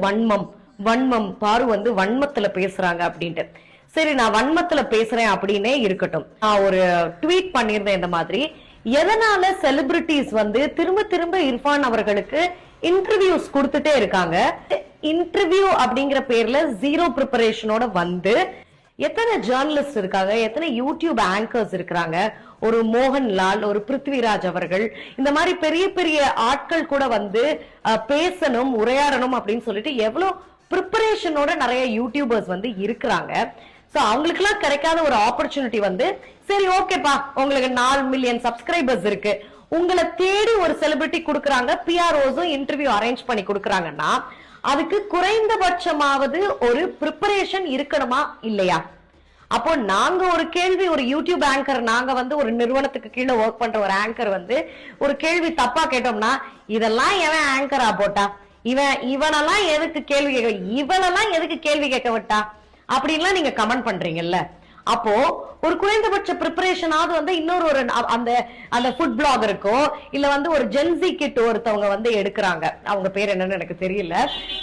வன்மம் வன்மம் பாரு வந்து வன்மத்துல பேசுறாங்க அப்படின்ட்டு. சரி, நான் வன்மத்துல பேசுறேன் அப்படின்னே இருக்கட்டும். நான் ஒரு ட்வீட் பண்ணியிருந்தேன் இந்த மாதிரி, எதனால செலிபிரிட்டிஸ் வந்து திரும்ப திரும்ப இர்ஃபான் அவர்களுக்கு இன்டர்வியூஸ் கொடுத்துட்டே இருக்காங்க. இன்டர்வியூ அப்படிங்கிற பேர்ல ஜீரோ ப்ரிப்பரேஷனோட வந்து எத்தனை ஜேர்னலிஸ்ட் இருக்காங்க, எத்தனை யூடியூப் ஆங்கர்ஸ் இருக்கிறாங்க, ஒரு மோகன்லால், ஒரு பிருத்விராஜ் அவர்கள், இந்த மாதிரி பெரிய பெரிய ஆட்கள் கூட வந்து பேசணும், உரையாடணும் அப்படின்னு சொல்லிட்டு எவ்வளவு ப்ரிப்பரேஷனோட நிறைய யூடியூபர்ஸ் வந்து இருக்கிறாங்க. சோ அவங்களுக்கு எல்லாம் கிடைக்காத ஒரு ஆப்பர்ச்சுனிட்டி வந்து, சரி ஓகேப்பா உங்களுக்கு 4 மில்லியன் சப்ஸ்கிரைபர்ஸ் இருக்கு, உங்களை தேடி ஒரு செலிபிரிட்டி கொடுக்கறாங்க, பிஆர்ஓஸும் இன்டர்வியூ அரேஞ்ச் பண்ணி கொடுக்கறாங்கன்னா அதுக்கு குறைந்தபட்சமாவது ஒரு ப்ரிப்பரேஷன் இருக்கணுமா இல்லையா? அப்போ நாங்க ஒரு கேள்வி, ஒரு யூடியூப் ஆங்கர், நாங்க வந்து ஒரு நிறுவனத்துக்கு கீழே ஒர்க் பண்ற ஒரு ஆங்கர் வந்து ஒரு கேள்வி தப்பா கேட்டோம்னா, இதெல்லாம் எவன் ஆங்கரா போட்டா, இவனெல்லாம் எதுக்கு கேள்வி கேட்க, இவனெல்லாம் எதுக்கு கேள்வி கேட்க விட்டா அப்படின்லாம் நீங்க கமெண்ட் பண்றீங்கல்ல. அப்போ ஒரு குறைந்தபட்ச ப்ரிப்பரேஷனாவது வந்து இன்னொரு ஒரு அந்த ஃபுட் பிளாகருக்கோ இல்ல வந்து ஒரு ஜென்சி கிட் ஒருத்தவங்க வந்து எடுக்கிறாங்க, அவங்க பேர் என்னன்னு எனக்கு தெரியல.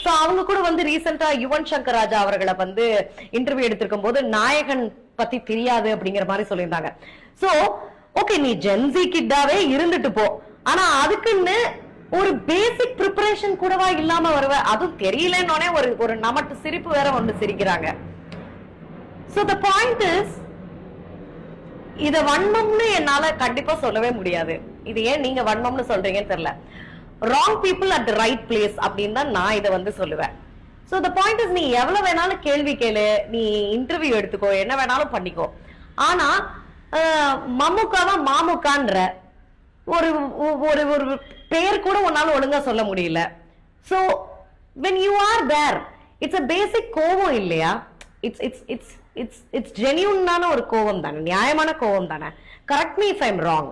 சோ அவங்க கூட வந்து ரீசெண்டா யுவன் சங்கர் ராஜா அவர்களை வந்து இன்டர்வியூ எடுத்திருக்கும் போது நாயகன் பத்தி தெரியாது அப்படிங்கிற மாதிரி சொல்லியிருந்தாங்க. சோ ஓகே, நீ ஜென்சி கிட்டாவே இருந்துட்டு போ, ஆனா அதுக்குன்னு ஒரு பேசிக் ப்ரிப்பரேஷன் கூடவா இல்லாம வருவ, அதுவும் தெரியலன்னே ஒரு நமட்டு சிரிப்பு வேற வந்து சிரிக்கிறாங்க. So the point is, இத வன்மம்னு என்னால கண்டிப்பா சொல்லவே முடியாது. இது ஏன் நீங்க வன்மம்னு சொல்றீங்கன்னு தெரியல. wrong people at the right place அப்படின்னு தான் நான் இதை வந்து சொல்லுவேன். So the point is, நீ எவ்வளவு வேணாலும் கேள்வி கேளு, நீ இன்டர்வியூ எடுத்துக்கோ, என்ன வேணாலும் பண்ணிக்கோ, ஆனா மம்முக்காவா மாமுக்கான்ற ஒரு ஒரு ஒரு பேர் கூட உன்னால ஒழுங்கா சொல்ல முடியல. So when you are there, it's a basic கோவம் இல்லையா? it's genuine ஒரு கோவம் தானே, நியாயமான கோவம் தானே. Correct me if I am wrong.